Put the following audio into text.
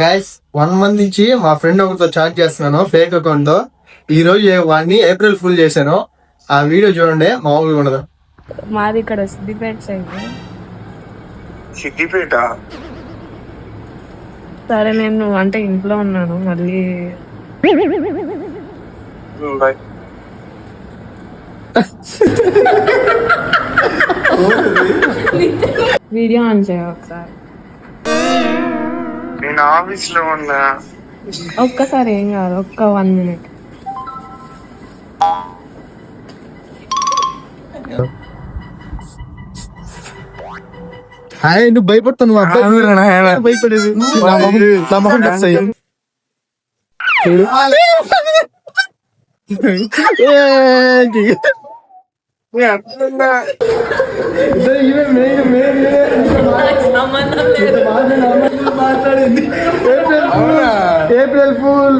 Guys 1 month నుంచి మా friend ఒకరితో చాట్ చేస్తున్నాను ఫేక్ అకౌంట్ తో. ఈ రోజు వాడిని ఏప్రిల్ ఫుల్ చేశాను. ఆ వీడియో చూడండి, మామూలుగా ఉండదు. మాది ఇక్కడ సిద్దిపేట సైడ్. సిద్దిపేట సరే నేను అంటే ఇంట్లో ఉన్నాను, మళ్ళీ బాయ్. వీడియో ఆన్ చేయ ఒకసారి. నేను ఆఫీస్ లో ఉన్నా. ఒక్కసారి ఏం కాదు, ఒక్క 1 minute. హాయ్, నువ్వు భయపడతావు, నువ్వు అబ్బాయి భయపడేది. నా మొహం టచ్ అయ్యి. మాట్లాడింది ఏప్రిల్ ఫుల్.